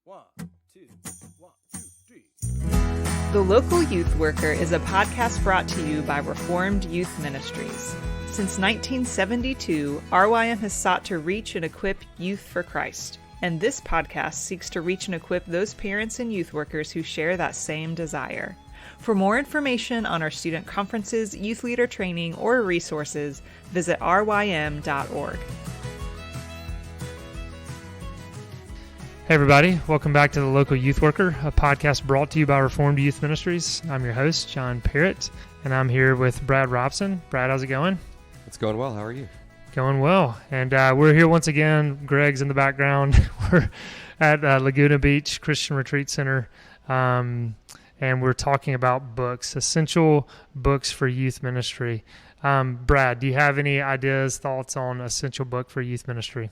One, two, 3. The Local Youth Worker is a podcast brought to you by Reformed Youth Ministries. Since 1972, RYM has sought to reach and equip youth for Christ, and this podcast seeks to reach and equip those parents and youth workers who share that same desire. For more information on our student conferences, youth leader training, or resources, visit rym.org. Hey everybody, welcome back to The Local Youth Worker, a podcast brought to you by Reformed Youth Ministries. I'm your host, John Parrott, and I'm here with Brad Robson. Brad, how's it going? It's going well. How are you? Going well. And we're here once again. Greg's in the background. We're at Laguna Beach Christian Retreat Center, and we're talking about books, essential books for youth ministry. Brad, do you have any ideas, thoughts on essential book for youth ministry?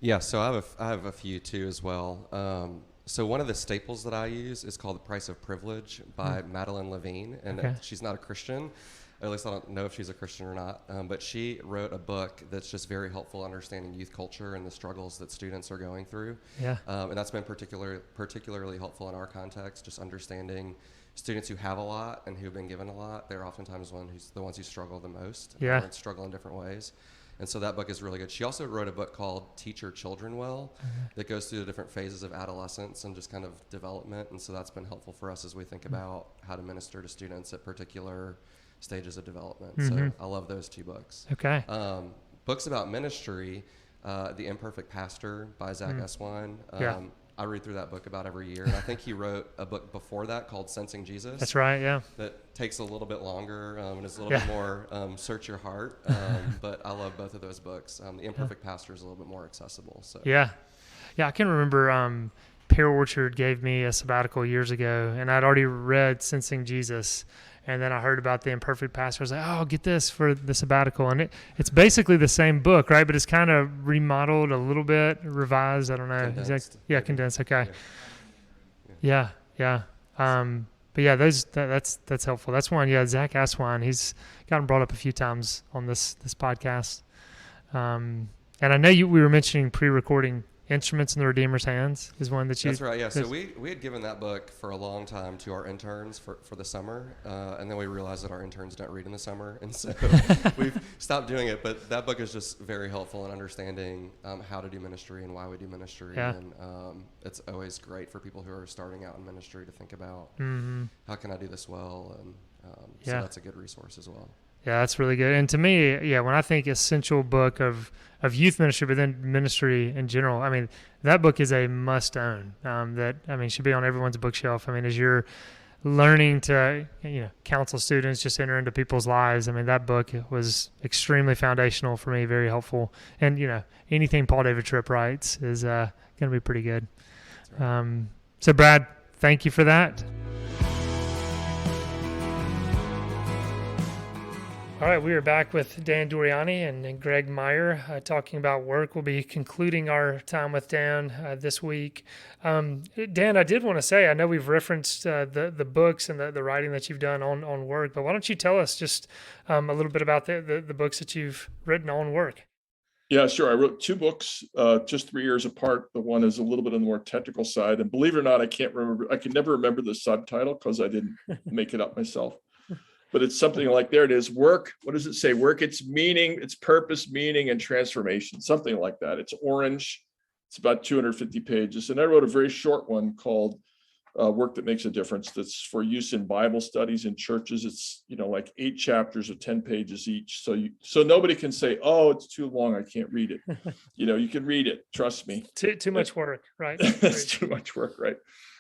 Yeah, so I have a few too as well. So one of the staples that I use is called The Price of Privilege by Madeline Levine, and she's not a Christian. At least I don't know if she's a Christian or not, but she wrote a book that's just very helpful understanding youth culture and the struggles that students are going through. Yeah. And that's been particularly helpful in our context, just understanding students who have a lot and who've been given a lot. They're oftentimes the ones who struggle the most, and struggle in different ways. And so that book is really good. She also wrote a book called Teach Your Children Well that goes through the different phases of adolescence and just kind of development. And so that's been helpful for us as we think about how to minister to students at particular stages of development. So I love those two books. Okay. Books about ministry, The Imperfect Pastor by Zach Eswine. I read through that book about every year. And I think he wrote a book before that called Sensing Jesus. That's right, yeah. That takes a little bit longer and is a little bit more search your heart. But I love both of those books. The Imperfect Pastor is a little bit more accessible. So Yeah, I can remember Pear Orchard gave me a sabbatical years ago, and I'd already read Sensing Jesus. And then I heard about The Imperfect Pastor. I was like, oh, I'll get this for the sabbatical. And it's basically the same book, right? But it's kind of remodeled a little bit, revised. I don't know. Condensed. Condensed. Okay. Yeah. But yeah, that's helpful. That's one. Yeah, Zach Eswine. He's gotten brought up a few times on this podcast. And I know we were mentioning pre-recording Instruments in the Redeemer's Hands is one that you... That's right, yeah. So we had given that book for a long time to our interns for the summer, and then we realized that our interns don't read in the summer, and so we've stopped doing it. But that book is just very helpful in understanding how to do ministry and why we do ministry. Yeah. And it's always great for people who are starting out in ministry to think about how can I do this well, and so that's a good resource as well. Yeah, that's really good. And to me, when I think essential book of youth ministry, but then ministry in general, I mean, that book is a must own. Should be on everyone's bookshelf. I mean, as you're learning to, counsel students, just enter into people's lives, I mean, that book was extremely foundational for me, very helpful. And, anything Paul David Tripp writes is going to be pretty good. Right. So, Brad, thank you for that. All right, we are back with Dan Doriani and Greg Meyer talking about work. We'll be concluding our time with Dan this week. Dan, I did want to say, I know we've referenced the books and the writing that you've done on work, but why don't you tell us just a little bit about the books that you've written on work? Yeah, sure. I wrote two books, just 3 years apart. The one is a little bit on the more technical side. And believe it or not, I can never remember the subtitle because I didn't make it up myself. But it's something like, there it is, work. What does it say? Work, its meaning, its purpose, meaning, and transformation, something like that. It's orange. It's about 250 pages. And I wrote a very short one called Work That Makes a Difference. That's for use in Bible studies in churches. It's, like 8 chapters of 10 pages each. So nobody can say, oh, it's too long, I can't read it. You can read it. Trust me. Too much work, right? It's too much work, right?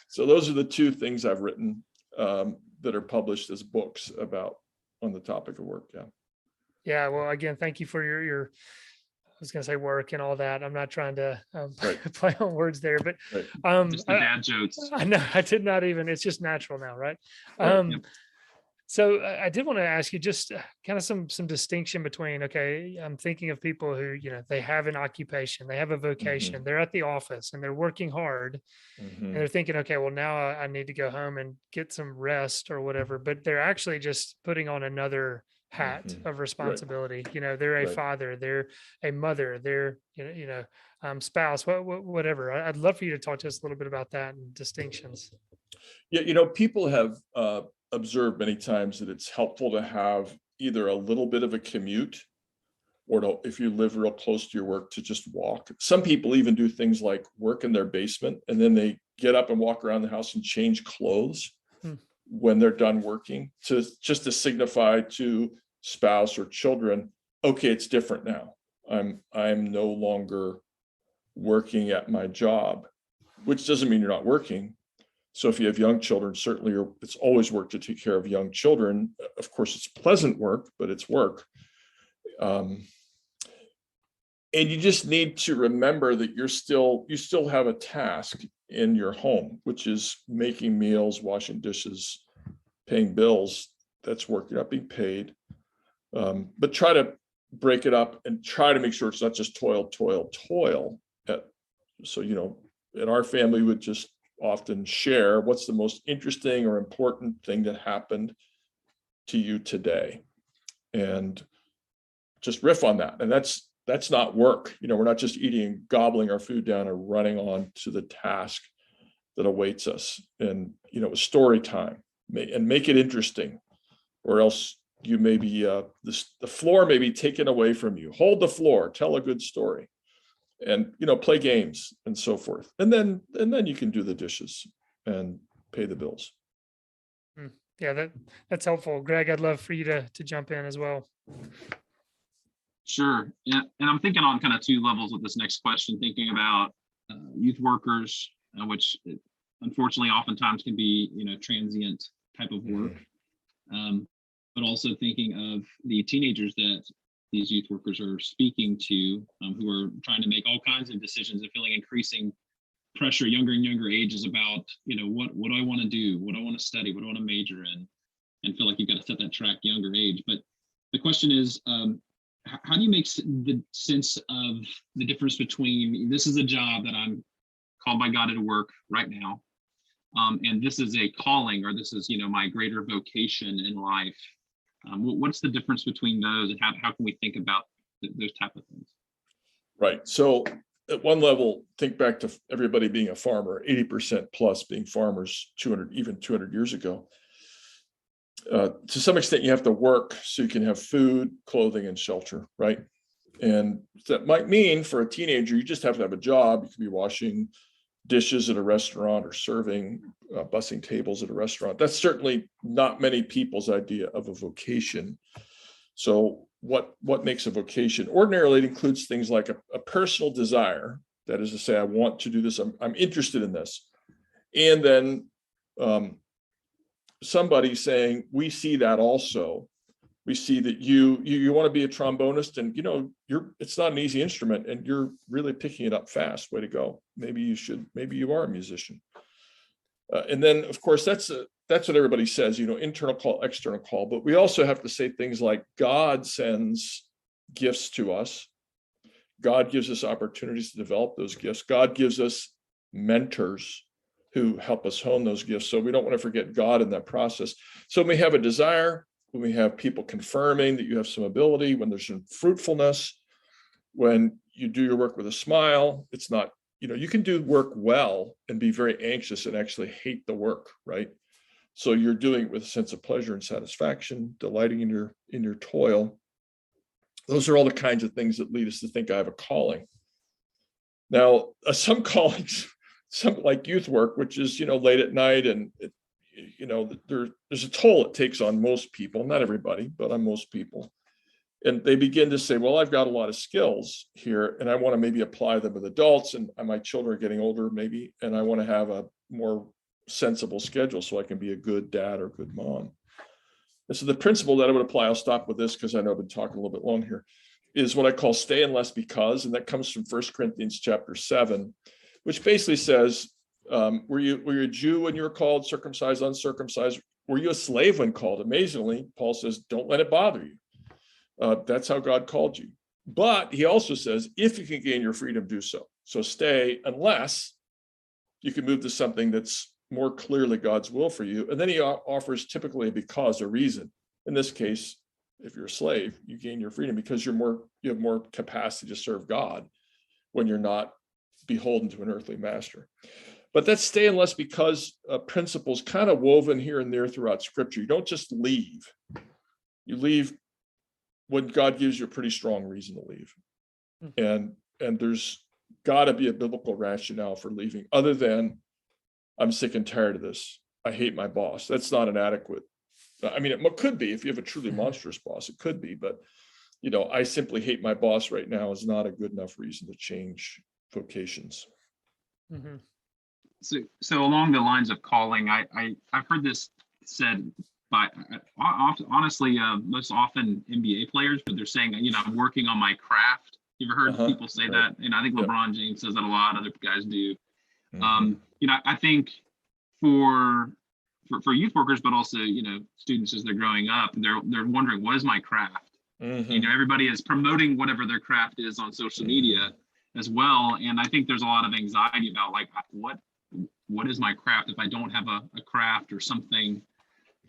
So those are the two things I've written that are published as books on the topic of work. Yeah. Well, again, thank you for your I was going to say work and all that. I'm not trying to play on words there, but just the dad jokes. I know I did not even. It's just natural now, right? Yep. So I did want to ask you just kind of some distinction between, I'm thinking of people who, they have an occupation, they have a vocation, they're at the office and they're working hard and they're thinking, well, now I need to go home and get some rest or whatever, but they're actually just putting on another hat of responsibility. They're a father, they're a mother, they're, spouse, whatever. I'd love for you to talk to us a little bit about that and distinctions. Yeah, people have observed many times that it's helpful to have either a little bit of a commute, or if you live real close to your work, to just walk. Some people even do things like work in their basement, and then they get up and walk around the house and change clothes when they're done working, just to signify to spouse or children, okay, it's different now. I'm no longer working at my job, which doesn't mean you're not working. So if you have young children, certainly it's always work to take care of young children. Of course, it's pleasant work, but it's work. And you just need to remember that you still have a task in your home, which is making meals, washing dishes, paying bills. That's work. You're not being paid. But try to break it up and try to make sure it's not just toil. So, in our family, we would just often share what's the most interesting or important thing that happened to you today, and just riff on that. And that's not work. We're not just eating, gobbling our food down and running on to the task that awaits us. And, story time, and make it interesting, or else you may be, the floor may be taken away from you. Hold the floor, tell a good story, and, play games and so forth. And then you can do the dishes and pay the bills. Yeah, that's helpful. Greg, I'd love for you to jump in as well. Sure. Yeah. And I'm thinking on kind of two levels with this next question, thinking about youth workers, which unfortunately oftentimes can be, transient type of work. But also thinking of the teenagers that these youth workers are speaking to, who are trying to make all kinds of decisions and feeling increasing pressure, younger and younger ages, about, what do I want to do? What do I want to study? What do I want to major in? And feel like you've got to set that track younger age. But the question is, how do you make the sense of the difference between, this is a job that I'm called by God to work right now, and this is a calling, or this is, my greater vocation in life? What's the difference between those, and how can we think about those type of things? Right. So at one level, think back to everybody being a farmer, 80% plus being farmers 200 years ago. To some extent, you have to work so you can have food, clothing, and shelter, right? And that might mean for a teenager, you just have to have a job. You could be washing dishes at a restaurant, or serving, bussing tables at a restaurant. That's certainly not many people's idea of a vocation. So what makes a vocation? Ordinarily, it includes things like a personal desire. That is to say, I want to do this. I'm interested in this. And then somebody saying, we see that also. We see that you want to be a trombonist, and it's not an easy instrument, and you're really picking it up fast. Way to go. Maybe you are a musician. And then, of course, that's what everybody says, internal call, external call. But we also have to say things like God sends gifts to us. God gives us opportunities to develop those gifts. God gives us mentors who help us hone those gifts. So we don't want to forget God in that process. So when we have a desire, when we have people confirming that you have some ability, when there's some fruitfulness, when you do your work with a smile, it's not, you can do work well and be very anxious and actually hate the work, right? So you're doing it with a sense of pleasure and satisfaction, delighting in your toil. Those are all the kinds of things that lead us to think I have a calling. Now, some callings, some like youth work, which is, late at night, and there's a toll it takes on most people, not everybody, but on most people. And they begin to say, well, I've got a lot of skills here, and I want to maybe apply them with adults, and my children are getting older maybe, and I want to have a more sensible schedule so I can be a good dad or good mom. And so the principle that I would apply, I'll stop with this because I know I've been talking a little bit long here, is what I call stay unless because, and that comes from 1 Corinthians chapter 7, which basically says, were you a Jew when you were called, circumcised, uncircumcised? Were you a slave when called? Amazingly, Paul says, don't let it bother you. That's how God called you. But he also says, if you can gain your freedom, do so. So stay unless you can move to something that's more clearly God's will for you. And then he offers typically a because, a reason. In this case, if you're a slave, you gain your freedom because you have more capacity to serve God when you're not beholden to an earthly master. But that's staying less because principles kind of woven here and there throughout Scripture. You don't just leave. You leave when God gives you a pretty strong reason to leave. And there's got to be a biblical rationale for leaving, other than I'm sick and tired of this. I hate my boss. That's not an adequate. I mean, it could be if you have a truly monstrous boss, it could be, but I simply hate my boss right now is not a good enough reason to change vocations. Mm-hmm. So along the lines of calling, I've heard this said by honestly most often NBA players, but they're saying, I'm working on my craft. You ever heard people say that? And I think LeBron James says that a lot. Other guys do. I think for youth workers, but also students as they're growing up, they're wondering, what is my craft? Everybody is promoting whatever their craft is on social media as well, and I think there's a lot of anxiety about like what is my craft? If I don't have a craft or something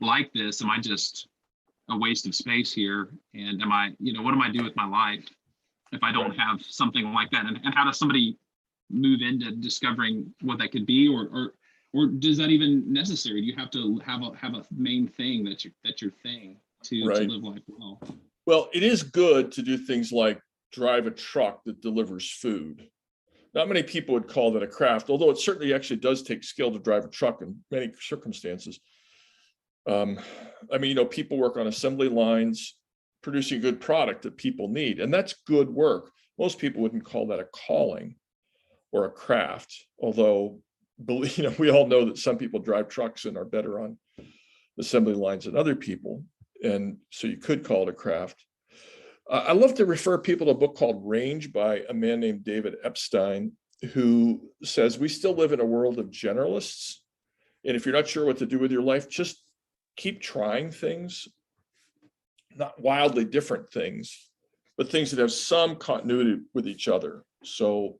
like this, am I just a waste of space here? And am I, what am I do with my life if I don't have something like that? And how does somebody move into discovering what that could be, or is that even necessary? Do you have to have a main thing that's your thing to live life well? Well, it is good to do things like drive a truck that delivers food. Not many people would call that a craft, although it certainly actually does take skill to drive a truck in many circumstances. People work on assembly lines, producing good product that people need, and that's good work. Most people wouldn't call that a calling or a craft, although we all know that some people drive trucks and are better on assembly lines than other people, and so you could call it a craft. I love to refer people to a book called Range by a man named David Epstein, who says we still live in a world of generalists, and if you're not sure what to do with your life, just keep trying things, not wildly different things, but things that have some continuity with each other. So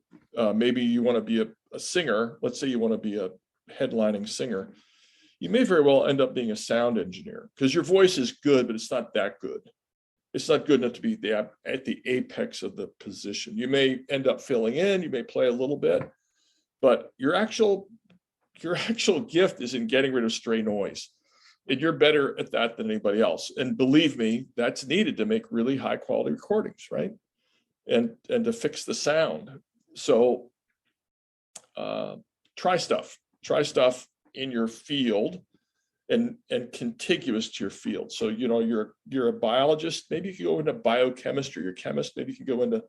maybe you want to be a singer. Let's say you want to be a headlining singer. You may very well end up being a sound engineer because your voice is good, but it's not that good. It's not good enough to be at the apex of the position. You may end up filling in, you may play a little bit, but your actual gift is in getting rid of stray noise. And you're better at that than anybody else. And believe me, that's needed to make really high quality recordings, right? And to fix the sound. So try stuff in your field and contiguous to your field. So, you're a biologist, maybe you can go into biochemistry, you're a chemist, maybe you can go into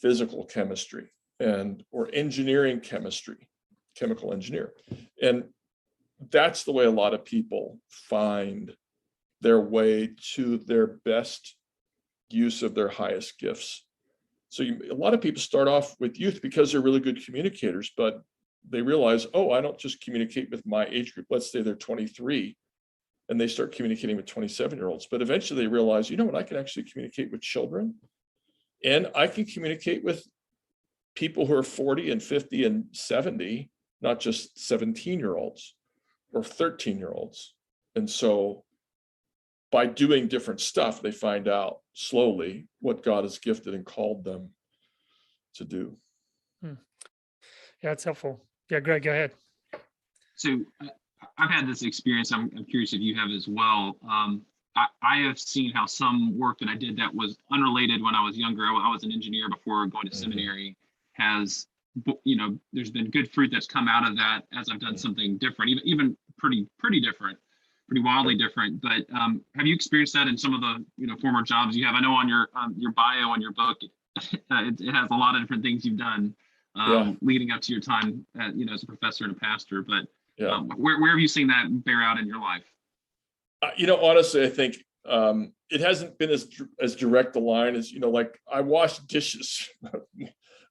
physical chemistry or engineering chemistry, chemical engineer. And that's the way a lot of people find their way to their best use of their highest gifts. So a lot of people start off with youth because they're really good communicators, but they realize, I don't just communicate with my age group. Let's say they're 23 and they start communicating with 27-year-olds. But eventually they realize, I can actually communicate with children, and I can communicate with people who are 40 and 50 and 70, not just 17-year-olds or 13-year-olds. And so by doing different stuff, they find out slowly what God has gifted and called them to do. Yeah, that's helpful. Yeah, Greg, go ahead. So I've had this experience. I'm curious if you have as well. I have seen how some work that I did that was unrelated when I was younger. I was an engineer before going to seminary. There's been good fruit that's come out of that as I've done something different, even pretty different, pretty wildly different. But have you experienced that in some of the former jobs you have? I know on your bio on your book, it has a lot of different things you've done leading up to your time as a professor and a pastor. But where have you seen that bear out in your life? Honestly, I think it hasn't been as direct a line as, like I washed dishes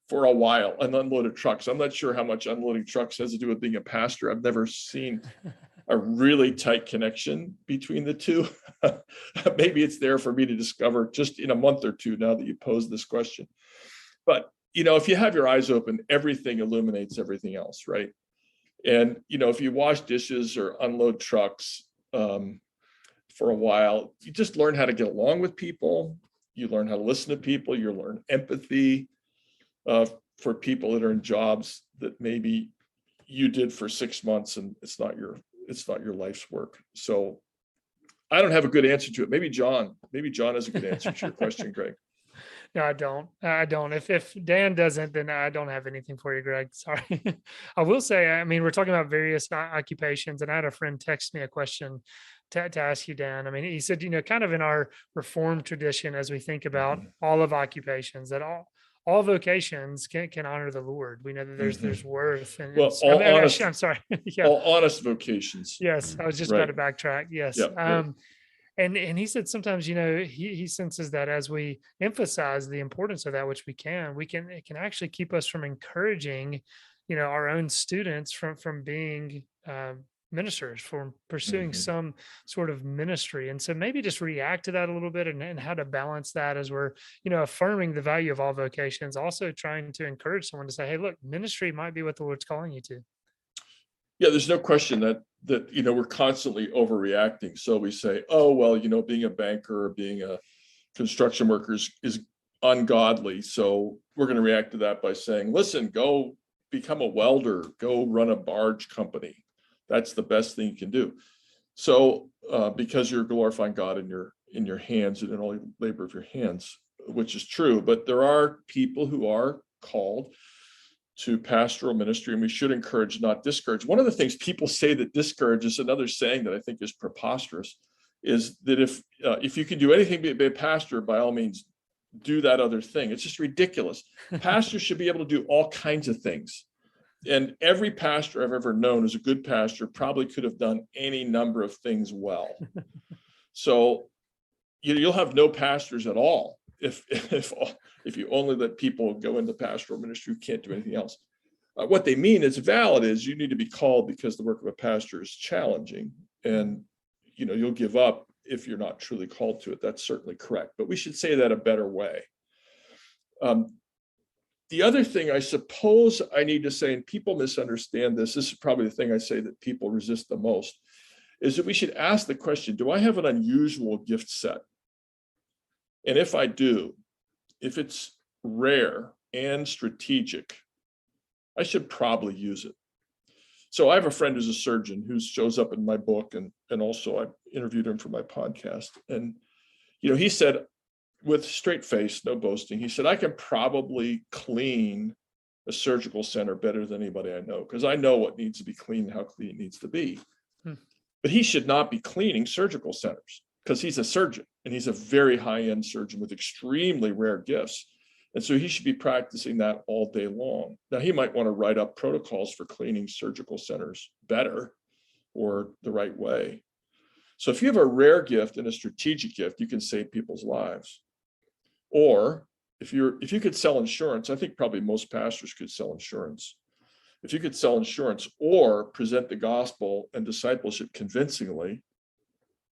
for a while and unloaded trucks. I'm not sure how much unloading trucks has to do with being a pastor. I've never seen a really tight connection between the two. Maybe it's there for me to discover just in a month or two now that you posed this question. But, if you have your eyes open, everything illuminates everything else, right? And, if you wash dishes or unload trucks for a while, you just learn how to get along with people. You learn how to listen to people. You learn empathy. for people that are in jobs that maybe you did for 6 months and it's not your life's work. So I don't have a good answer to it. Maybe John has a good answer to your question, Greg. No, I don't. I don't. If Dan doesn't, then I don't have anything for you, Greg. Sorry. I will say, I mean, we're talking about various occupations, and I had a friend text me a question to ask you, Dan. I mean, he said, kind of in our Reformed tradition, as we think about all of occupations, that all vocations can honor the Lord. We know that there's worth. And Well, all honest, I'm sorry. Yeah. all honest vocations. Yes, I was just about to backtrack. Yes. Yeah, right. And he said sometimes, he senses that as we emphasize the importance of that, which it can actually keep us from encouraging, our own students from being ministers, from pursuing some sort of ministry. And so maybe just react to that a little bit and how to balance that as we're, affirming the value of all vocations, also trying to encourage someone to say, hey, look, ministry might be what the Lord's calling you to. Yeah, there's no question that we're constantly overreacting. So we say, oh, well, being a banker or being a construction worker is ungodly. So we're going to react to that by saying, listen, go become a welder, go run a barge company. That's the best thing you can do. So because you're glorifying God in your hands and in all labor of your hands, which is true. But there are people who are called to pastoral ministry, and we should encourage, not discourage. One of the things people say that discourages, another saying that I think is preposterous, is that if you can do anything but be a pastor, by all means, do that other thing. It's just ridiculous. Pastors should be able to do all kinds of things. And every pastor I've ever known is a good pastor, probably could have done any number of things well. So you'll have no pastors at all if you only let people go into pastoral ministry who can't do anything else. What they mean is valid is you need to be called because the work of a pastor is challenging, and you'll give up if you're not truly called to it. That's certainly correct, but we should say that a better way. The other thing I suppose I need to say, and people misunderstand this is probably the thing I say that people resist the most, is that we should ask the question, do I have an unusual gift set? And if I do, if it's rare and strategic, I should probably use it. So I have a friend who's a surgeon who shows up in my book, and also I interviewed him for my podcast. And, he said, with straight face, no boasting, he said, I can probably clean a surgical center better than anybody I know, because I know what needs to be cleaned, how clean it needs to be. But he should not be cleaning surgical centers, because he's a surgeon and he's a very high-end surgeon with extremely rare gifts. And so he should be practicing that all day long. Now, he might want to write up protocols for cleaning surgical centers better or the right way. So if you have a rare gift and a strategic gift, you can save people's lives. Or if you could sell insurance, I think probably most pastors could sell insurance. If you could sell insurance or present the gospel and discipleship convincingly,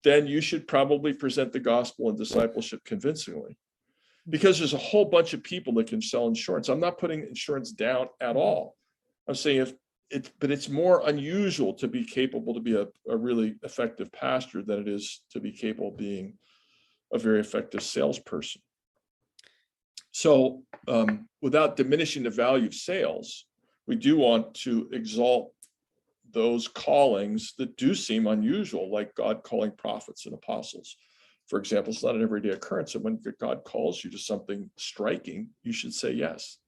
then you should probably present the gospel and discipleship convincingly, because there's a whole bunch of people that can sell insurance. I'm not putting insurance down at all. I'm saying but it's more unusual to be capable to be a really effective pastor than it is to be capable of being a very effective salesperson. So without diminishing the value of sales, we do want to exalt those callings that do seem unusual, like God calling prophets and apostles. For example, it's not an everyday occurrence. And when God calls you to something striking, you should say yes.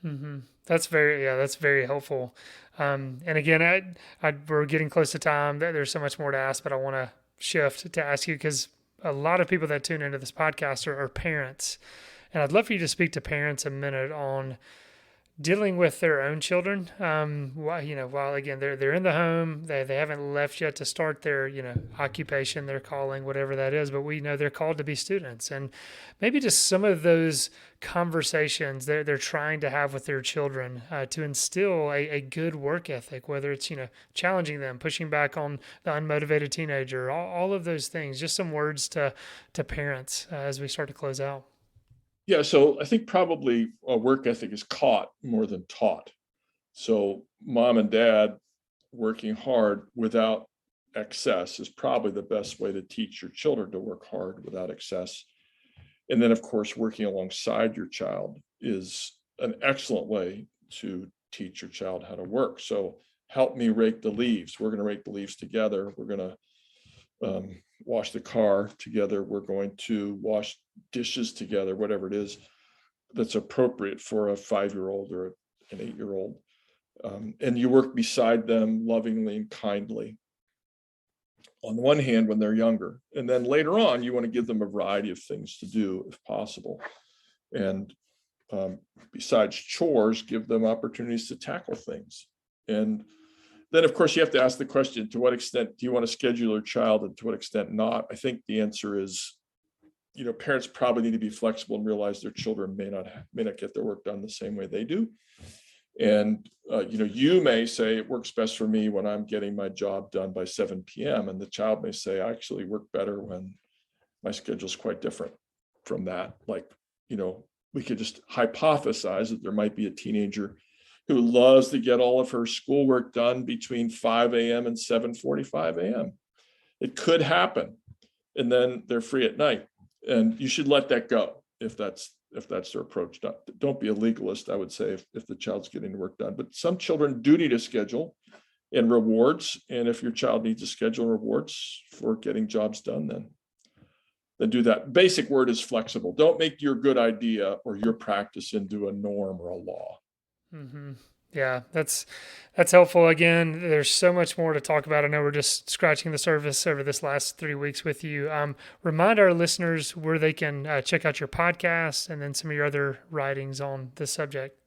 Mm-hmm. That's very helpful. And again, we're getting close to time. There's so much more to ask, but I want to shift to ask you, because a lot of people that tune into this podcast are parents. And I'd love for you to speak to parents a minute on dealing with their own children. While again, they're in the home, they haven't left yet to start their, occupation, their calling, whatever that is, but we know they're called to be students. And maybe just some of those conversations they're trying to have with their children to instill a good work ethic, whether it's, challenging them, pushing back on the unmotivated teenager, all of those things. Just some words to parents as we start to close out. Yeah, so I think probably a work ethic is caught more than taught. So mom and dad working hard without excess is probably the best way to teach your children to work hard without excess. And then, of course, working alongside your child is an excellent way to teach your child how to work. So help me rake the leaves. We're going to rake the leaves together. We're going to wash the car together. We're going to wash dishes together, whatever it is that's appropriate for a 5-year-old or an 8-year-old. And you work beside them lovingly and kindly. On the one hand, when they're younger, and then later on, you want to give them a variety of things to do if possible. And besides chores, give them opportunities to tackle things. And then, of course, you have to ask the question, to what extent do you want to schedule your child and to what extent not? I think the answer is, parents probably need to be flexible and realize their children may not get their work done the same way they do. And, you may say it works best for me when I'm getting my job done by 7 p.m. And the child may say, I actually work better when my schedule is quite different from that. Like, we could just hypothesize that there might be a teenager who loves to get all of her schoolwork done between 5 a.m. and 7:45 a.m. It could happen. And then they're free at night. And you should let that go if that's their approach. Don't be a legalist, I would say, if the child's getting the work done. But some children do need a schedule and rewards. And if your child needs a schedule and rewards for getting jobs done, then do that. Basic word is flexible. Don't make your good idea or your practice into a norm or a law. Mm-hmm. Yeah, that's helpful. Again, there's so much more to talk about. I know we're just scratching the surface over this last 3 weeks with you. Remind our listeners where they can check out your podcast and then some of your other writings on this subject.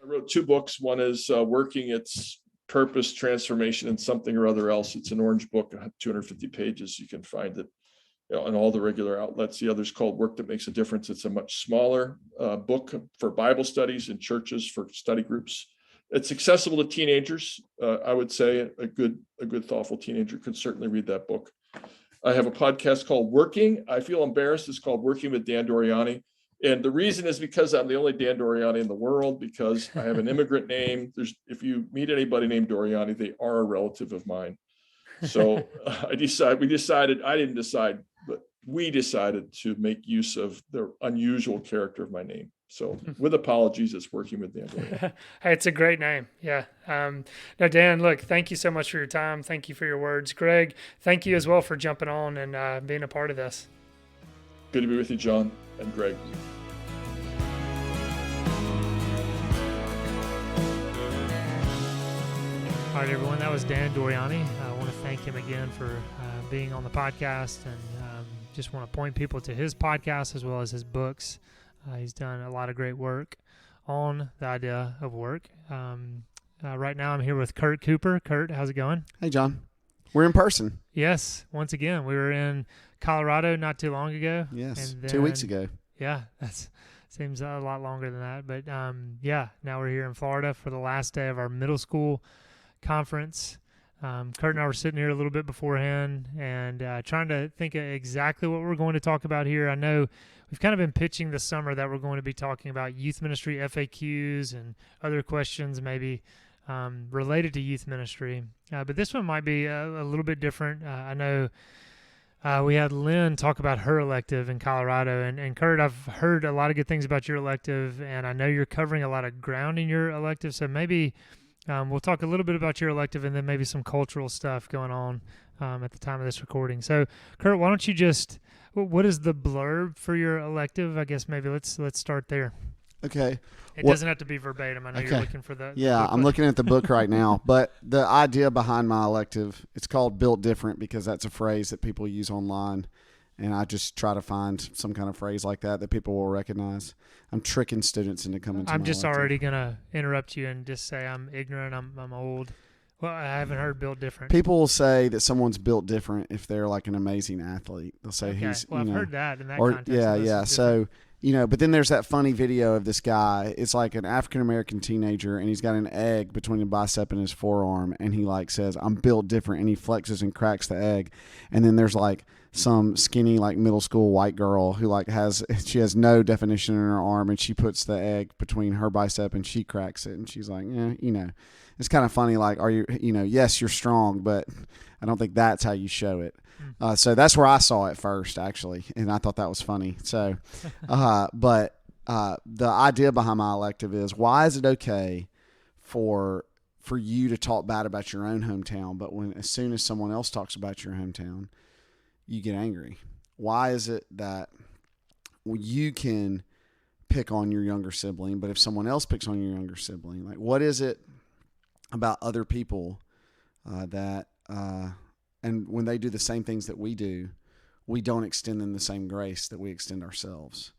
I wrote 2 books. One is Working Its Purpose, Transformation, and Something or Other Else. It's an orange book, 250 pages. You can find it on all the regular outlets. The other is called Work That Makes a Difference. It's a much smaller book for Bible studies in churches, for study groups. It's accessible to teenagers. I would say a good, thoughtful teenager could certainly read that book. I have a podcast called Working. I feel embarrassed. It's called Working with Dan Doriani. And the reason is because I'm the only Dan Doriani in the world, because I have an immigrant name. If you meet anybody named Doriani, they are a relative of mine. So we decided to make use of the unusual character of my name. So with apologies, it's Working with Dan Doriani. Hey, it's a great name. Yeah. Now, Dan, look, thank you so much for your time. Thank you for your words. Greg, thank you as well for jumping on and being a part of this. Good to be with you, John and Greg. All right, everyone, that was Dan Doriani. I want to thank him again for being on the podcast, and just want to point people to his podcast as well as his books. He's done a lot of great work on the idea of work. Right now I'm here with Kurt Cooper. Kurt, how's it going? Hey, John. We're in person. Yes, once again. We were in Colorado not too long ago. Yes, and then, 2 weeks ago. Yeah, that seems a lot longer than that. But, now we're here in Florida for the last day of our middle school conference. Kurt and I were sitting here a little bit beforehand and trying to think of exactly what we're going to talk about here. I know we've kind of been pitching this summer that we're going to be talking about youth ministry FAQs and other questions maybe related to youth ministry. But this one might be a little bit different. I know we had Lynn talk about her elective in Colorado. And Kurt, I've heard a lot of good things about your elective, and I know you're covering a lot of ground in your elective. So maybe we'll talk a little bit about your elective and then maybe some cultural stuff going on at the time of this recording. So, Kurt, why don't you what is the blurb for your elective? I guess maybe let's start there. Okay. It doesn't have to be verbatim. I know you're looking for the Yeah, I'm looking at the book right now. But the idea behind my elective, it's called Built Different because that's a phrase that people use online. And I just try to find some kind of phrase like that people will recognize. I'm tricking students into coming to my elective. Already going to interrupt you and just say I'm ignorant, I'm old. Well, I haven't heard built different. People will say that someone's built different if they're like an amazing athlete. They'll say he's, I've heard that in that context. Yeah. So, but then there's that funny video of this guy. It's like an African-American teenager, and he's got an egg between a bicep and his forearm, and he like says, I'm built different, and he flexes and cracks the egg. And then there's like some skinny like middle school white girl who like she has no definition in her arm, and she puts the egg between her bicep and she cracks it, and she's like, it's kind of funny. Like, are you, yes, you're strong, but I don't think that's how you show it. So that's where I saw it first, actually, and I thought that was funny. So, but the idea behind my elective is, why is it okay for you to talk bad about your own hometown, but as soon as someone else talks about your hometown, you get angry? Why is it that you can pick on your younger sibling, but if someone else picks on your younger sibling, like, what is it about other people and when they do the same things that we do, we don't extend them the same grace that we extend ourselves?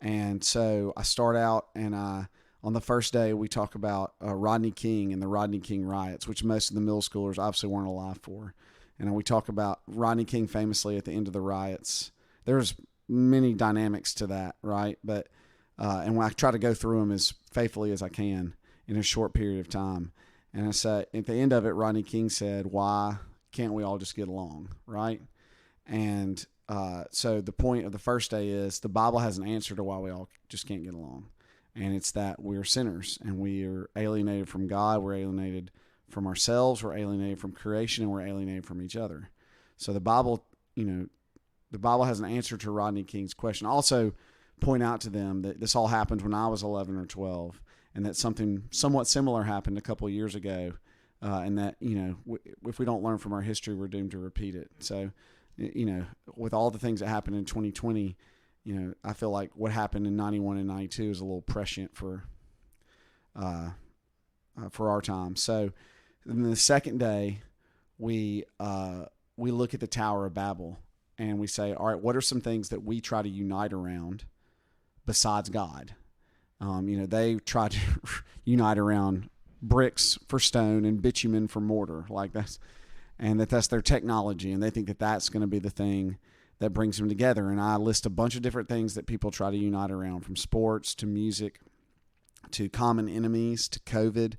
And so I start out, and on the first day we talk about Rodney King and the Rodney King riots, which most of the middle schoolers obviously weren't alive for. And we talk about Rodney King famously at the end of the riots. There's many dynamics to that, right? But and when I try to go through them as faithfully as I can in a short period of time. And I say, at the end of it, Rodney King said, "Why can't we all just get along?" Right? And so the point of the first day is the Bible has an answer to why we all just can't get along. And it's that we're sinners and we are alienated from God. We're alienated from ourselves. We're alienated from creation, and we're alienated from each other. So the Bible, the Bible has an answer to Rodney King's question. Also point out to them that this all happened when I was 11 or 12, and that something somewhat similar happened a couple of years ago. And that, if we don't learn from our history, we're doomed to repeat it. So, with all the things that happened in 2020, I feel like what happened in 91 and 92 is a little prescient for our time. So then the second day, we look at the Tower of Babel, and we say, all right, what are some things that we try to unite around besides God? They try to unite around bricks for stone and bitumen for mortar, like that's their technology, and they think that that's going to be the thing that brings them together. And I list a bunch of different things that people try to unite around, from sports to music to common enemies to COVID,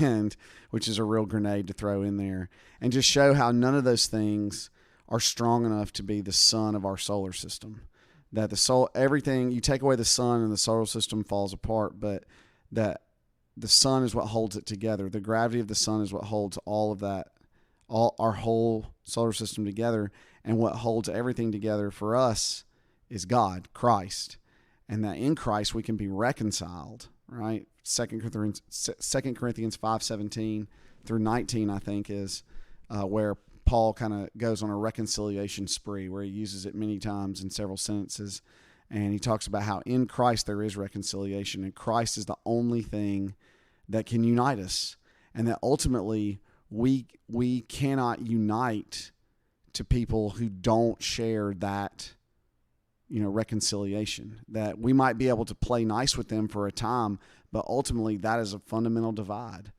and which is a real grenade to throw in there, and just show how none of those things are strong enough to be the sun of our solar system. That everything, you take away the sun and the solar system falls apart, but that the sun is what holds it together. The gravity of the sun is what holds all of that, our whole solar system together. And what holds everything together for us is God, Christ. And that in Christ we can be reconciled, right? 2 Corinthians 5:17 through 19, I think, is where Paul kind of goes on a reconciliation spree, where he uses it many times in several sentences. And he talks about how in Christ there is reconciliation, and Christ is the only thing that can unite us. And that ultimately we cannot unite to people who don't share that, reconciliation. That we might be able to play nice with them for a time, but ultimately that is a fundamental divide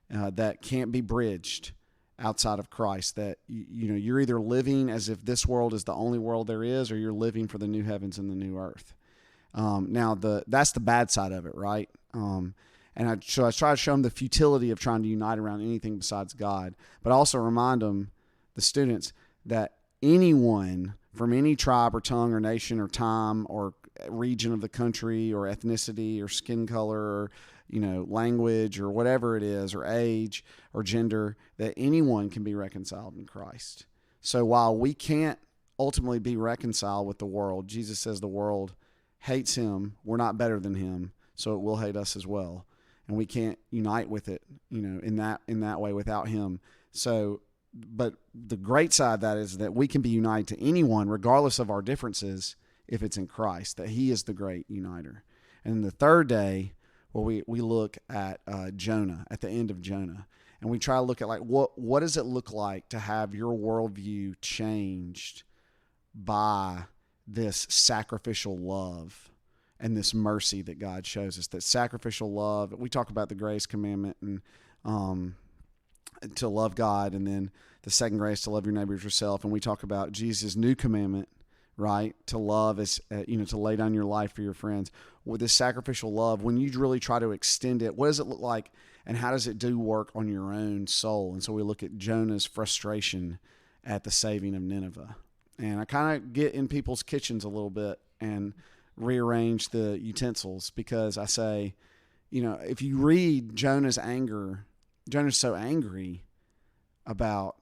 that can't be bridged outside of Christ. That you're either living as if this world is the only world there is, or you're living for the new heavens and the new earth. Now that's the bad side of it, right? And I try to show them the futility of trying to unite around anything besides God, but also remind them, the students, that anyone from any tribe or tongue or nation or time or region of the country or ethnicity or skin color or language or whatever it is, or age or gender, that anyone can be reconciled in Christ. So while we can't ultimately be reconciled with the world, Jesus says the world hates him. We're not better than him, so it will hate us as well. And we can't unite with it, in that way without him. So, but the great side of that is that we can be united to anyone, regardless of our differences, if it's in Christ, that he is the great uniter. And the third day, we look at Jonah, at the end of Jonah, and we try to look at what does it look like to have your worldview changed by this sacrificial love and this mercy that God shows us. That sacrificial love, we talk about the grace commandment and to love God, and then the second grace, to love your neighbor as yourself. And we talk about Jesus' new commandment, right? To love is, to lay down your life for your friends. With this sacrificial love, when you really try to extend it, what does it look like, and how does it do work on your own soul? And so we look at Jonah's frustration at the saving of Nineveh. And I kind of get in people's kitchens a little bit and rearrange the utensils, because I say, if you read Jonah's anger, Jonah's so angry about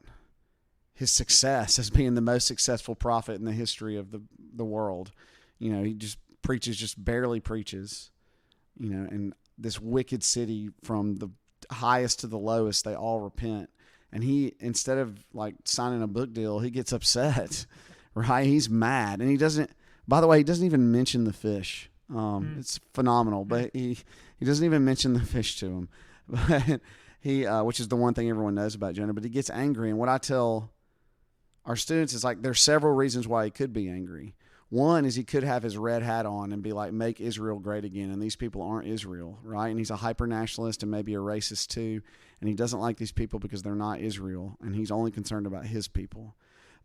his success as being the most successful prophet in the history of the world. He just preaches, just barely preaches, and this wicked city, from the highest to the lowest, they all repent. And he, instead of like signing a book deal, he gets upset, right? He's mad. And he doesn't even mention the fish. It's phenomenal, but he doesn't even mention the fish to him. But he, which is the one thing everyone knows about Jonah, but he gets angry. And what I tell our students is like, there's several reasons why he could be angry. One is he could have his red hat on and be like, make Israel great again. And these people aren't Israel, right? And he's a hyper-nationalist and maybe a racist too. And he doesn't like these people because they're not Israel. And he's only concerned about his people.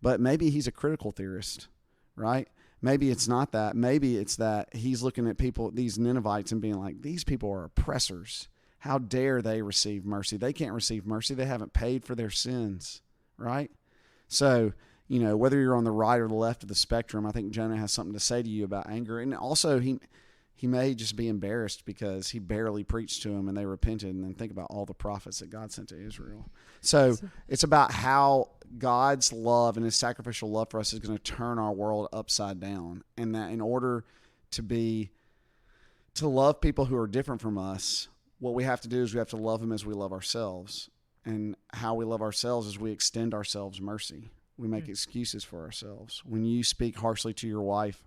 But maybe he's a critical theorist, right? Maybe it's not that. Maybe it's that he's looking at people, these Ninevites, and being like, these people are oppressors. How dare they receive mercy? They can't receive mercy. They haven't paid for their sins, right? So, whether you're on the right or the left of the spectrum, I think Jonah has something to say to you about anger. And also, he may just be embarrassed because he barely preached to them and they repented. And then think about all the prophets that God sent to Israel. So it's about how God's love and his sacrificial love for us is going to turn our world upside down. And that in order to love people who are different from us, what we have to do is we have to love them as we love ourselves. And how we love ourselves is we extend ourselves mercy. We make excuses for ourselves. When you speak harshly to your wife,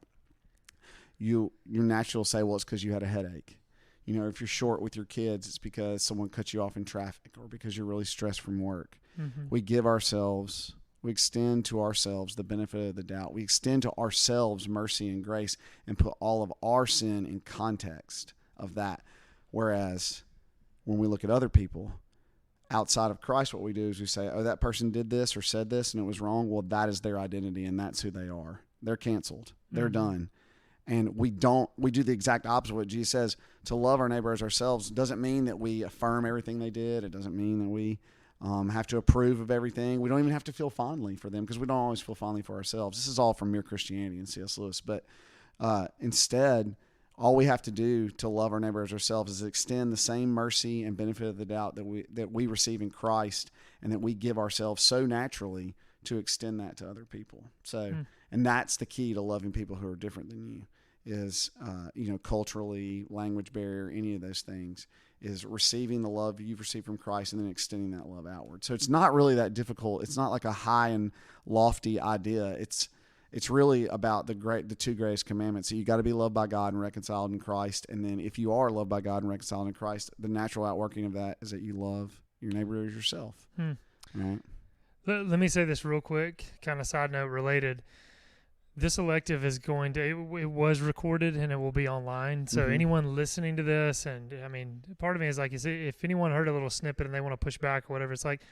your naturally will say, well, it's because you had a headache. If you're short with your kids, it's because someone cut you off in traffic or because you're really stressed from work. Mm-hmm. We extend to ourselves the benefit of the doubt. We extend to ourselves mercy and grace and put all of our sin in context of that. Whereas when we look at other people, outside of Christ, what we do is we say, oh, that person did this or said this and it was wrong. Well, that is their identity and that's who they are. They're canceled. They're done. And we do the exact opposite of what Jesus says. To love our neighbor as ourselves doesn't mean that we affirm everything they did. It doesn't mean that we have to approve of everything. We don't even have to feel fondly for them because we don't always feel fondly for ourselves. This is all from Mere Christianity and C.S. Lewis. But instead, all we have to do to love our neighbor as ourselves is extend the same mercy and benefit of the doubt that we receive in Christ and that we give ourselves so naturally to extend that to other people. So, and that's the key to loving people who are different than you is, culturally, language barrier, any of those things, is receiving the love you've received from Christ and then extending that love outward. So it's not really that difficult. It's not like a high and lofty idea. It's really about the two greatest commandments. So you got to be loved by God and reconciled in Christ. And then if you are loved by God and reconciled in Christ, the natural outworking of that is that you love your neighbor as yourself. Right? Let me say this real quick, kind of side note related. This elective is it was recorded and it will be online. So anyone listening to this, and I mean, part of me is like, if anyone heard a little snippet and they want to push back or whatever, it's like,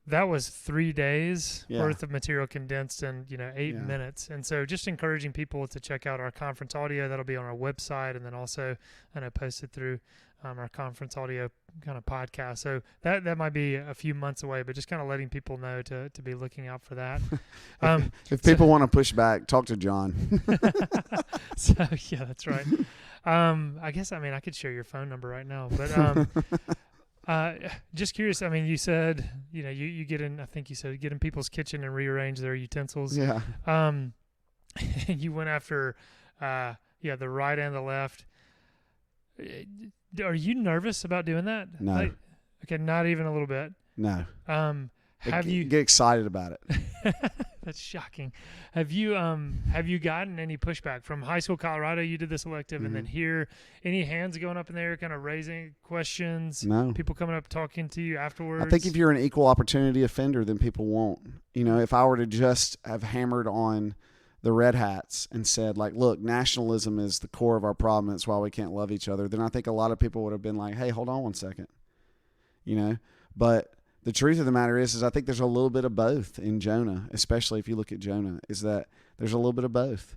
that was 3 days worth of material condensed in 8 minutes. And so just encouraging people to check out our conference audio. That'll be on our website, and then also posted through our conference audio kind of podcast. So that might be a few months away, but just kind of letting people know to be looking out for that. If people want to push back, talk to John. So yeah, that's right. I guess, I could share your phone number right now, but just curious. You said, you get in, I think you said get in people's kitchen and rearrange their utensils. Yeah. You went after, the right and the left. Are you nervous about doing that? No. Okay. Not even a little bit. No. Have you get excited about it? That's shocking. Have you gotten any pushback from high school Colorado? You did this elective, and then here, any hands going up in there, kind of raising questions? No. People coming up talking to you afterwards? I think if you're an equal opportunity offender, then people won't. If I were to just have hammered on the red hats and said, like, look, nationalism is the core of our problem. That's why we can't love each other. Then I think a lot of people would have been like, hey, hold on one second. But the truth of the matter is I think there's a little bit of both in Jonah, especially if you look at Jonah, is that there's a little bit of both.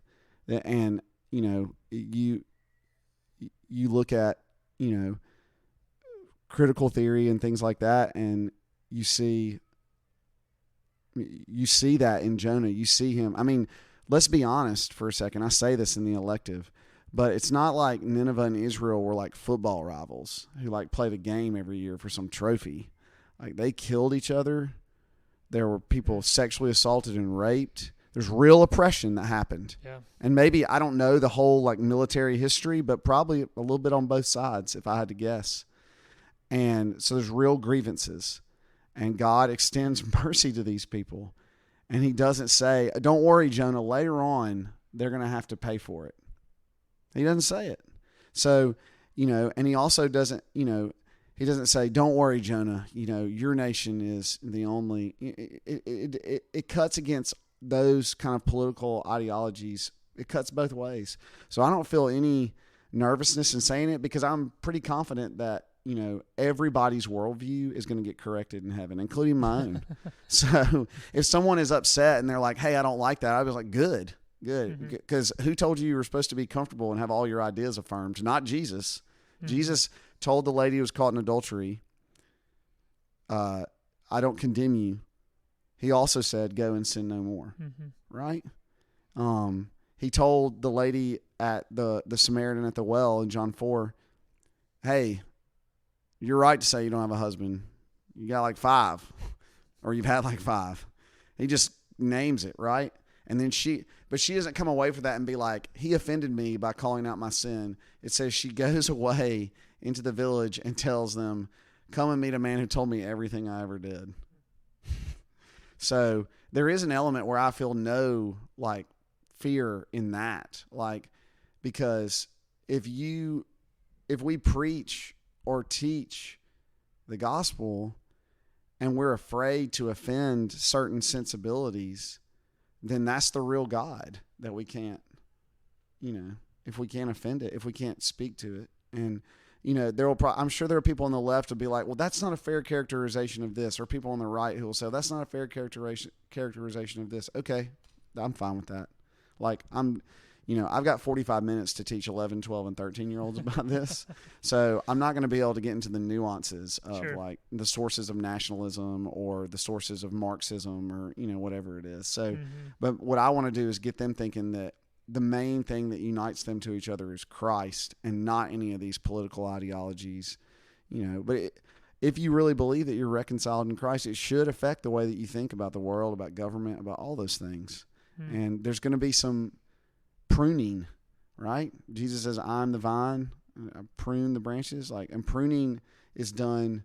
And, you look at, critical theory and things like that, and you see that in Jonah. You see him. Let's be honest for a second. I say this in the elective, but it's not like Nineveh and Israel were like football rivals who like played a game every year for some trophy. Like, they killed each other. There were people sexually assaulted and raped. There's real oppression that happened. Yeah. And maybe, I don't know the whole like military history, but probably a little bit on both sides if I had to guess. And so there's real grievances. And God extends mercy to these people. And he doesn't say, don't worry, Jonah, later on, they're going to have to pay for it. He doesn't say it. So, and he also doesn't, he doesn't say, don't worry, Jonah, your nation is the only, it cuts against those kind of political ideologies. It cuts both ways. So I don't feel any nervousness in saying it because I'm pretty confident that, everybody's worldview is going to get corrected in heaven, including my own. So if someone is upset and they're like, hey, I don't like that, I was like, good. Because who told you were supposed to be comfortable and have all your ideas affirmed? Not Jesus. Jesus told the lady who was caught in adultery, I don't condemn you. He also said, go and sin no more. Right? He told the lady at the Samaritan at the well in John 4, hey, you're right to say you don't have a husband. You got like 5, or you've had like 5. He just names it, right? And then she doesn't come away from that and be like, he offended me by calling out my sin. It says she goes away into the village and tells them, come and meet a man who told me everything I ever did. So there is an element where I feel no like fear in that. Like, because if we preach or teach the gospel and we're afraid to offend certain sensibilities, then that's the real God that we can't, if we can't offend it, if we can't speak to it. And, I'm sure there are people on the left who'll be like, well, that's not a fair characterization of this. Or people on the right who will say, that's not a fair characterization of this. Okay, I'm fine with that. Like, I've got 45 minutes to teach 11, 12, and 13-year-olds about this. So I'm not going to be able to get into the nuances of like the sources of nationalism or the sources of Marxism or, whatever it is. So, but what I want to do is get them thinking that the main thing that unites them to each other is Christ and not any of these political ideologies, but if you really believe that you're reconciled in Christ, it should affect the way that you think about the world, about government, about all those things. And there's going to be some pruning, right? Jesus says, I'm the vine, I prune the branches. And pruning is done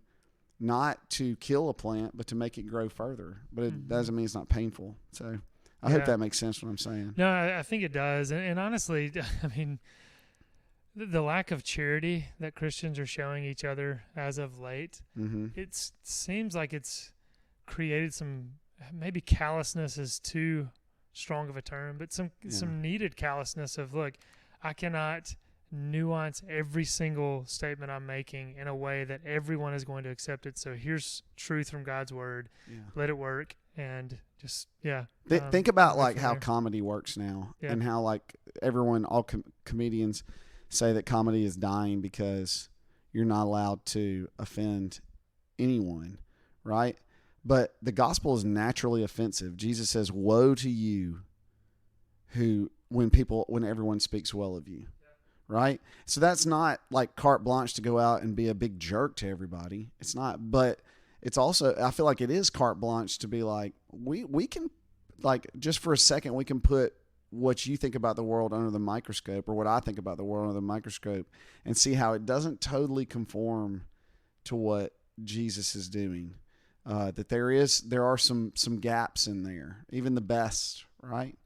not to kill a plant, but to make it grow further. But it doesn't mean it's not painful. So I hope that makes sense what I'm saying. No, I think it does. And honestly, I mean, the lack of charity that Christians are showing each other as of late, it seems like it's created some, maybe callousness is too strong of a term, but some needed callousness of, look, I cannot nuance every single statement I'm making in a way that everyone is going to accept it. So here's truth from God's word. Let it work. And just, think about like how comedy works now and how like everyone, all comedians say that comedy is dying because you're not allowed to offend anyone, right? But the gospel is naturally offensive. Jesus says, woe to you when everyone speaks well of you, right? So that's not like carte blanche to go out and be a big jerk to everybody. It's not, but it's also, I feel like it is carte blanche to be like, we can, like, just for a second, we can put what you think about the world under the microscope, or what I think about the world under the microscope, and see how it doesn't totally conform to what Jesus is doing. That there are some gaps in there, even the best, right?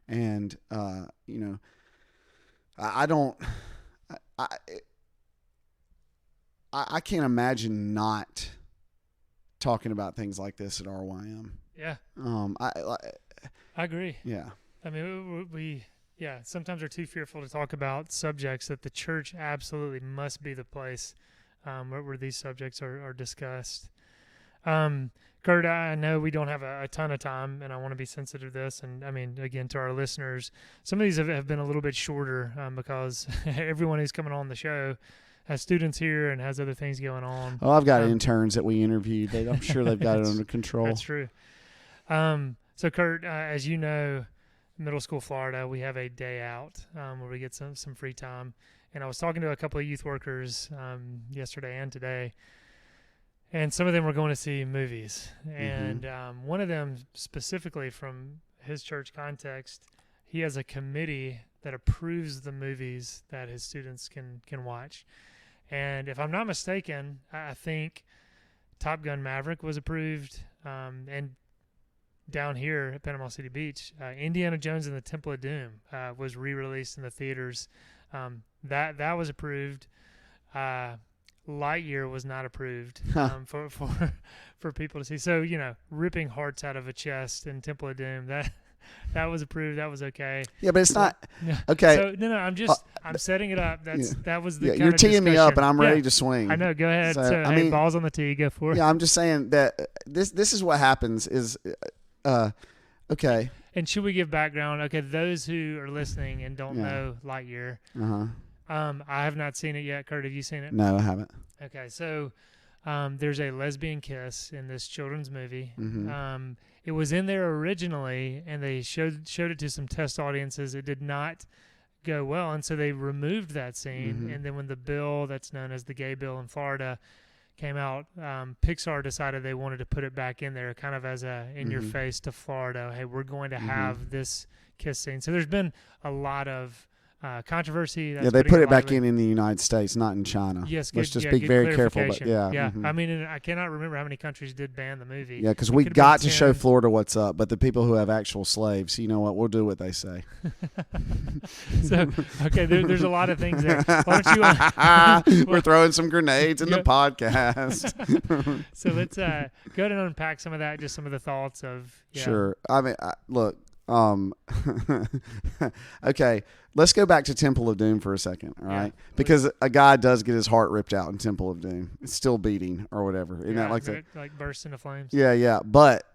And I can't imagine not talking about things like this at RYM. Yeah. I agree. Yeah. I mean, we sometimes are too fearful to talk about subjects that the church absolutely must be the place where these subjects are discussed. Kurt, I know we don't have a ton of time, and I want to be sensitive to this. And I mean, again, to our listeners, some of these have been a little bit shorter because everyone who's coming on the show has students here and has other things going on. Oh, I've got interns that we interviewed. I'm sure they've got it under control. That's true. So Kurt, as you know, middle school Florida, we have a day out where we get some free time. And I was talking to a couple of youth workers yesterday and today, and some of them were going to see movies. And one of them specifically from his church context, he has a committee that approves the movies that his students can watch. And if I'm not mistaken, I think Top Gun Maverick was approved, and down here at Panama City Beach, Indiana Jones and the Temple of Doom was re-released in the theaters. That was approved. Lightyear was not approved for people to see. So, ripping hearts out of a chest in Temple of Doom, that was approved. That was okay. Yeah, but it's not No. okay. So, no, I'm setting it up. That was the kind you're of teeing me up, discussion. and I'm ready to swing. I know. Go ahead. So, So, I hey, mean- balls on the tee. Go for it. Yeah, I'm just saying that this is what happens is, okay. And should we give background? Okay, those who are listening and don't know Lightyear, I have not seen it yet. Kurt, have you seen it? No, I haven't. Okay, so there's a lesbian kiss in this children's movie. It was in there originally, and they showed it to some test audiences. It did not go well, and so they removed that scene. And then when the bill that's known as the gay bill in Florida came out, Pixar decided they wanted to put it back in there, kind of as a in-your-face to Florida. Hey, we're going to have this kiss scene. So there's been a lot of controversy. Yeah, they put it back in the United States, not in China. Yes, let's good, just be good very careful. But clarification. I mean, and I cannot remember how many countries did ban the movie. Yeah, because It we could have got been to show 10. Florida what's up, but the people who have actual slaves, you know what? We'll do what they say. So, okay, there's a lot of things there. Why don't you? We're throwing some grenades in the Yeah. podcast. So let's go ahead and unpack some of that, just some of the thoughts of. Yeah. Sure. I mean, look. Okay, let's go back to Temple of Doom for a second, all right? Because a guy does get his heart ripped out in Temple of Doom. It's still beating or whatever. Isn't that like that? Like burst into flames. Yeah. But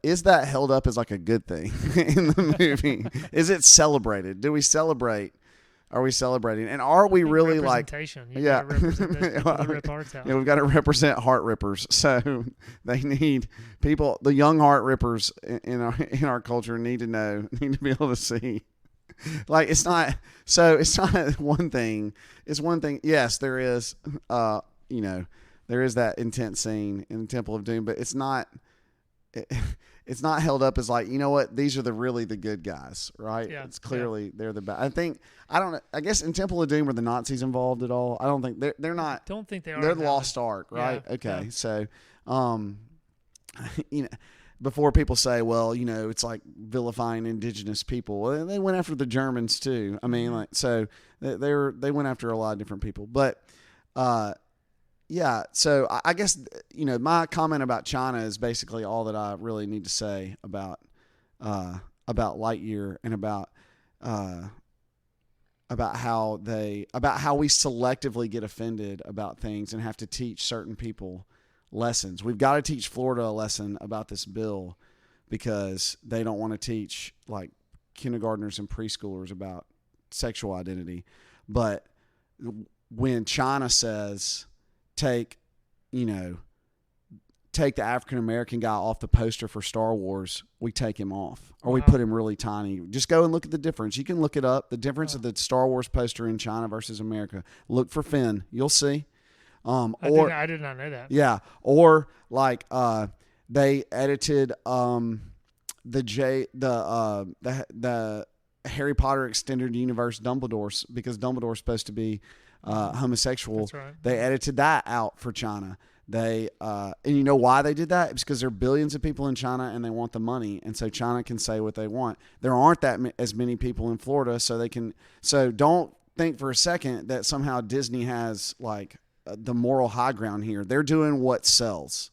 is that held up as like a good thing in the movie? Is it celebrated? Do we celebrate? Are we celebrating? And are we really like? Representation. You Yeah. gotta represent those people that rip hearts out. Yeah, we've got to represent heart rippers. So they need people, the young heart rippers in our culture need to be able to see. Like it's not one thing. It's one thing. Yes, there is, there is that intense scene in the Temple of Doom, but it's not held up as like, you know what, these are really the good guys, right? Yeah, It's clearly they're the bad. I guess in Temple of Doom are the Nazis involved at all? I don't think they're not. Don't think they are. They're in the that Lost one. Ark, right? Yeah, Okay. yeah. So, before people say, well, it's like vilifying indigenous people. Well, they went after the Germans too. I mean, like, so they went after a lot of different people, but, yeah, so I guess, my comment about China is basically all that I really need to say about Lightyear and about how we selectively get offended about things and have to teach certain people lessons. We've got to teach Florida a lesson about this bill because they don't want to teach like kindergartners and preschoolers about sexual identity. But when China says, take the African American guy off the poster for Star Wars, we take him off, or we put him really tiny. Just go and look at the difference. You can look it up. The difference of the Star Wars poster in China versus America. Look for Finn. You'll see. I did not know that. Yeah, or like they edited the Harry Potter extended universe Dumbledore's because Dumbledore's supposed to be homosexual. That's right. They edited that out for China. And you know why they did that? It's because there are billions of people in China and they want the money, and so China can say what they want. There aren't as many people in Florida, so they can. So don't think for a second that somehow Disney has like the moral high ground here. They're doing what sells,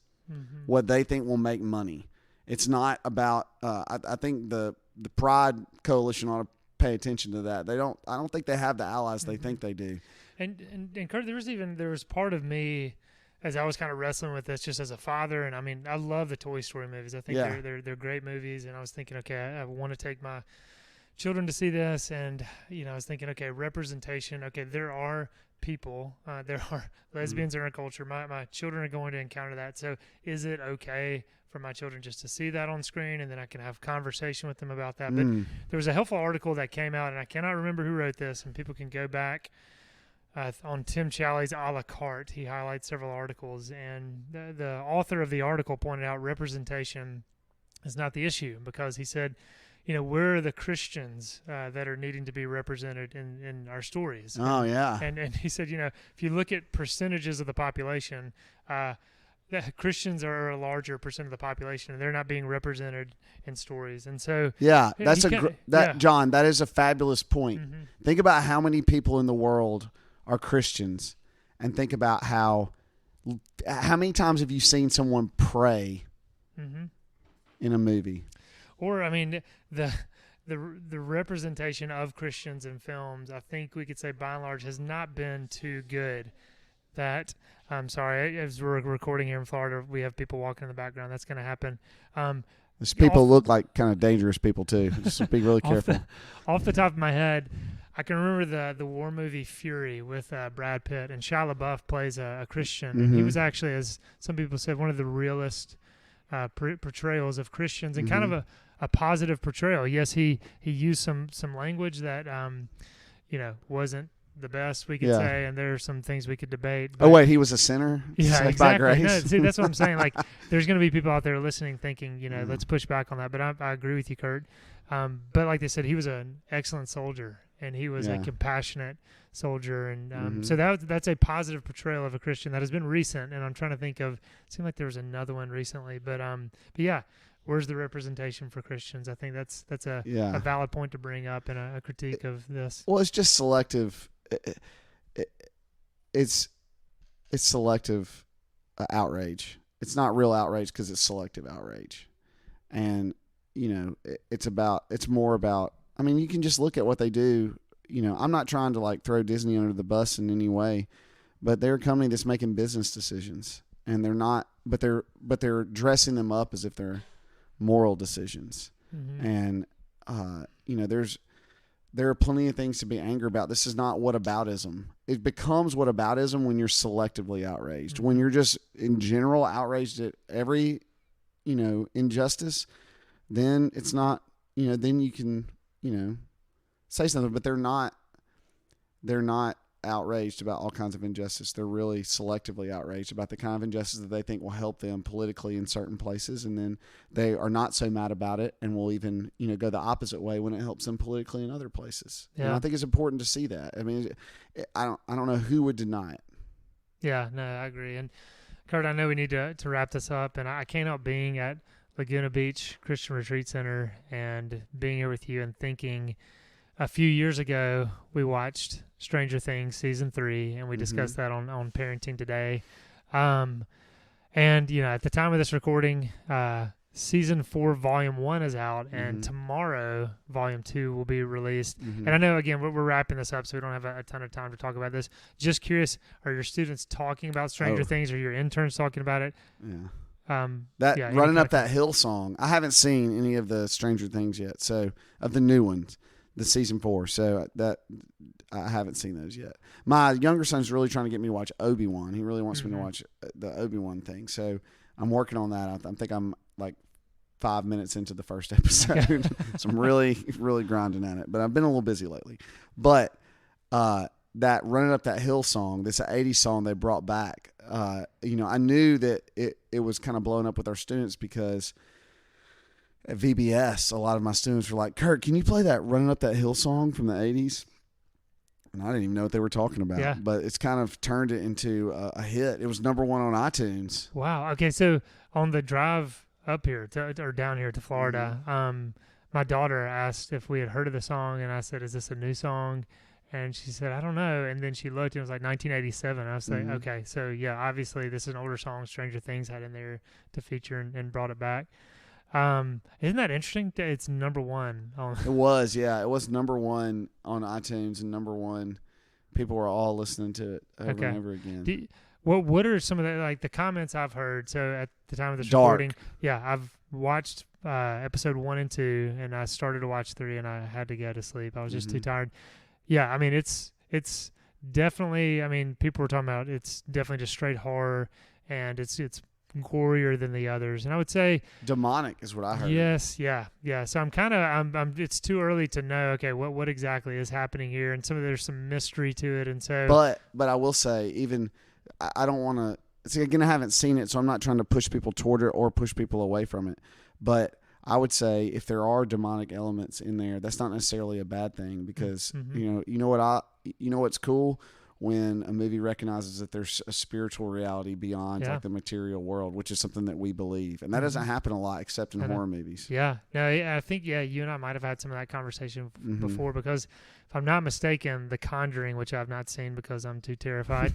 what they think will make money. It's not about. I think the Pride Coalition ought to pay attention to that. I don't think they have the allies they think they do. And Kurt, there was part of me as I was kind of wrestling with this just as a father, and I mean I love the Toy Story movies. I think they're great movies, and I was thinking, okay, I want to take my children to see this, and I was thinking, okay, representation. Okay, there are people, there are lesbians in our culture. My children are going to encounter that. So is it okay for my children just to see that on screen, and then I can have conversation with them about that? But there was a helpful article that came out, and I cannot remember who wrote this, and people can go back on Tim Challies' a la carte. He highlights several articles, and the author of the article pointed out representation is not the issue, because he said, we're the Christians that are needing to be represented in our stories. Oh, yeah. And he said, if you look at percentages of the population, the Christians are a larger percent of the population, and they're not being represented in stories. And so, yeah, John, that is a fabulous point. Mm-hmm. Think about how many people in the world are Christians, and think about how many times have you seen someone pray in a movie? Or, I mean, the representation of Christians in films, I think we could say by and large has not been too good. That, I'm sorry, as we're recording here in Florida, we have people walking in the background. That's going to happen. These people look like kind of dangerous people too. Just be really careful. Off the top of my head, I can remember the war movie Fury with Brad Pitt, and Shia LaBeouf plays a Christian. And he was actually, as some people said, one of the realest portrayals of Christians, and kind of a positive portrayal. Yes, he used some language that wasn't the best, we could say, and there are some things we could debate. Oh wait, he was a sinner? Yeah, saved exactly. by grace? No, see, that's what I'm saying. Like, there's going to be people out there listening thinking, let's push back on that. But I agree with you, Kurt. But like they said, he was an excellent soldier, and he was a compassionate soldier. And so that's a positive portrayal of a Christian that has been recent. And I'm trying to think of, it seemed like there was another one recently. But yeah, where's the representation for Christians? I think that's a valid point to bring up in a critique of this. Well, it's just selective. It's selective outrage. It's not real outrage because it's selective outrage, and it's more about. I mean, you can just look at what they do. I'm not trying to like throw Disney under the bus in any way, but they're a company that's making business decisions, and they're not. But they're dressing them up as if they're moral decisions, and there are plenty of things to be angry about. This is not whataboutism. It becomes whataboutism when you're selectively outraged. When you're just in general outraged at every, injustice, then it's not, then you can, say something, but they're not outraged about all kinds of injustice. They're really selectively outraged about the kind of injustice that they think will help them politically in certain places, and then they are not so mad about it and will even go the opposite way when it helps them politically in other places. And I think it's important to see that. I mean, I don't know who would deny it. Yeah, no, I agree. And Kurt, I know we need to wrap this up, and I can't help being at Laguna Beach Christian Retreat Center and being here with you and thinking, a few years ago, we watched Stranger Things Season 3, and we discussed that on Parenting Today. And, at the time of this recording, Season 4, Volume 1 is out, and tomorrow, Volume 2 will be released. And I know, again, we're wrapping this up, so we don't have a ton of time to talk about this. Just curious, are your students talking about Stranger Things? Are your interns talking about it? Yeah. Running Up That Hill song. I haven't seen any of the Stranger Things yet, so of the new ones. The Season 4, so that I haven't seen those yet. My younger son's really trying to get me to watch Obi-Wan. He really wants me to watch the Obi-Wan thing, so I'm working on that. I think I'm like 5 minutes into the first episode, so I'm really, really grinding at it. But I've been a little busy lately. But that Running Up That Hill song, this 80s song they brought back, I knew that it was kind of blowing up with our students because at VBS, a lot of my students were like, Kurt, can you play that Running Up That Hill song from the 80s? And I didn't even know what they were talking about, but it's kind of turned it into a hit. It was number 1 on iTunes. Wow. Okay, so on the drive up here or down here to Florida, my daughter asked if we had heard of the song, and I said, is this a new song? And she said, I don't know. And then she looked, and it was like 1987. I was like, okay, so yeah, obviously this is an older song. Stranger Things had in there to feature and brought it back. Isn't that interesting? It's number 1 on. It was, yeah. It was number 1 on iTunes, and number 1. People were all listening to it over and over again. What are some of the comments I've heard? So at the time of this recording, I've watched episode 1 and 2, and I started to watch 3, and I had to go to sleep. I was just too tired. Yeah, I mean it's definitely. I mean, people were talking about it's definitely just straight horror, and it's gorier than the others, and I would say demonic is what I heard. Yes, yeah. So I'm it's too early to know. Okay, what exactly is happening here, and there's some mystery to it, and so. But I will say, even I don't want to. See, again, I haven't seen it, so I'm not trying to push people toward it or push people away from it. But I would say if there are demonic elements in there, that's not necessarily a bad thing because you know what's cool when a movie recognizes that there's a spiritual reality beyond like the material world, which is something that we believe, and that doesn't happen a lot except in horror movies. Yeah, no, I think you and I might have had some of that conversation before because if I'm not mistaken, The Conjuring, which I've not seen because I'm too terrified.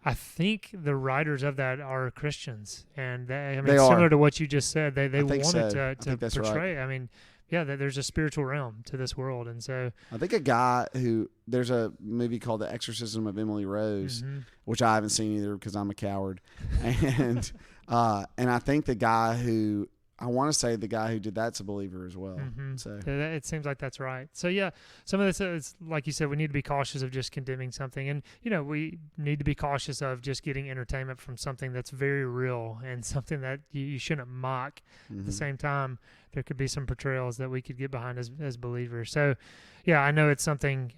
I think the writers of that are Christians, and they similar to what you just said, they wanted to portray. Right. I mean, there's a spiritual realm to this world, and so I think a guy there's a movie called The Exorcism of Emily Rose, which I haven't seen either because I'm a coward, and I think I want to say the guy who did that's a believer as well. So it seems like that's right. So some of this is like you said, we need to be cautious of just condemning something, and we need to be cautious of just getting entertainment from something that's very real and something that you shouldn't mock. At the same time, there could be some portrayals that we could get behind as believers. So I know it's something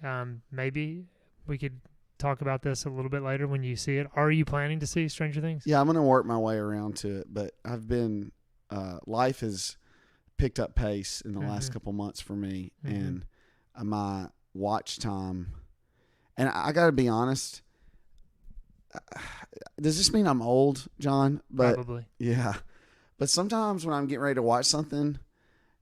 maybe we could talk about this a little bit later when you see it. Are you planning to see Stranger Things? Yeah, I'm going to work my way around to it, but I've been life has picked up pace in the last couple months for me, and my watch time. And I got to be honest. Does this mean I'm old, John? Probably. Yeah. But sometimes when I'm getting ready to watch something,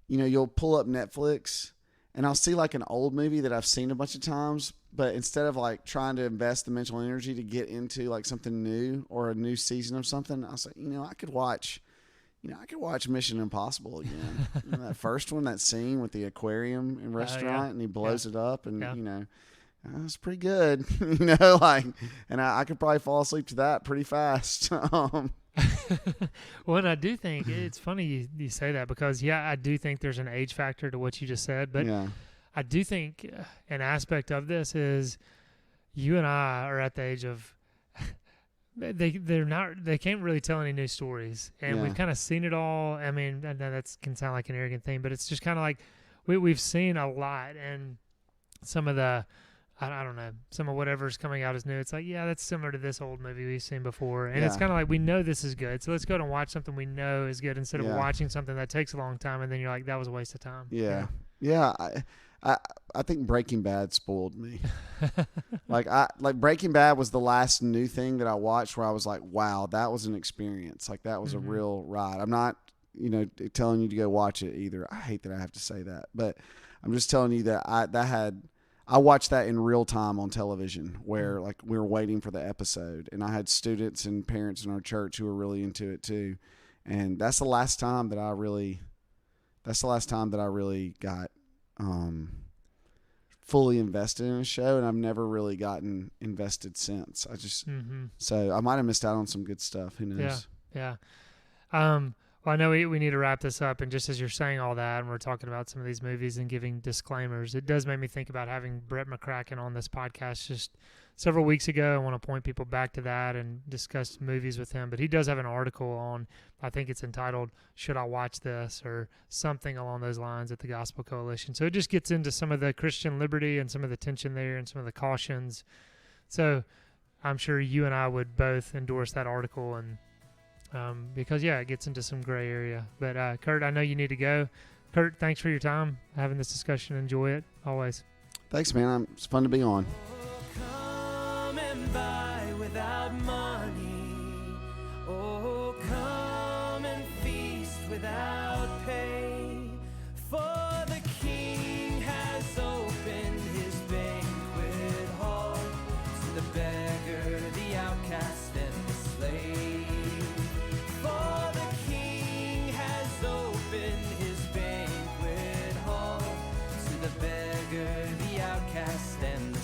you'll pull up Netflix and I'll see like an old movie that I've seen a bunch of times, but instead of like trying to invest the mental energy to get into like something new or a new season of something, I'll say, I could watch Mission Impossible again. That first one, that scene with the aquarium and restaurant, and he blows it up, and it's pretty good. And I could probably fall asleep to that pretty fast. Well, and I do think it's funny you say that because I do think there's an age factor to what you just said, but I do think an aspect of this is you and I are at the age of. They can't really tell any new stories, and we've kind of seen it all. I mean, I know that can sound like an arrogant thing, but it's just kind of like we've seen a lot, and some of the I don't know, some of whatever's coming out is new. It's like, that's similar to this old movie we've seen before, and it's kind of like we know this is good, so let's go and watch something we know is good instead of watching something that takes a long time, and then you're like, that was a waste of time. I think Breaking Bad spoiled me. like Breaking Bad was the last new thing that I watched where I was like, wow, that was an experience. Like that was a real ride. I'm not, telling you to go watch it either. I hate that I have to say that, but I'm just telling you that I watched that in real time on television where like we were waiting for the episode, and I had students and parents in our church who were really into it too. And that's the last time that I really got, fully invested in a show, and I've never really gotten invested since. I just so I might have missed out on some good stuff. Who knows? Yeah. Well, I know we need to wrap this up, and just as you're saying all that, and we're talking about some of these movies and giving disclaimers, it does make me think about having Brett McCracken on this podcast just several weeks ago. I want to point people back to that and discuss movies with him, but he does have an article on, I think it's entitled, Should I Watch This? Or something along those lines at the Gospel Coalition. So it just gets into some of the Christian liberty and some of the tension there and some of the cautions. So I'm sure you and I would both endorse that article, and because it gets into some gray area. But Kurt, I know you need to go. Kurt, thanks for your time having this discussion. Enjoy it always. Thanks, man. It's fun to be on. Coming by without money. Oh, come and feast without pay. For the King has opened his banquet hall to the beggar, the outcast, and the slave. For the King has opened his banquet hall to the beggar, the outcast, and the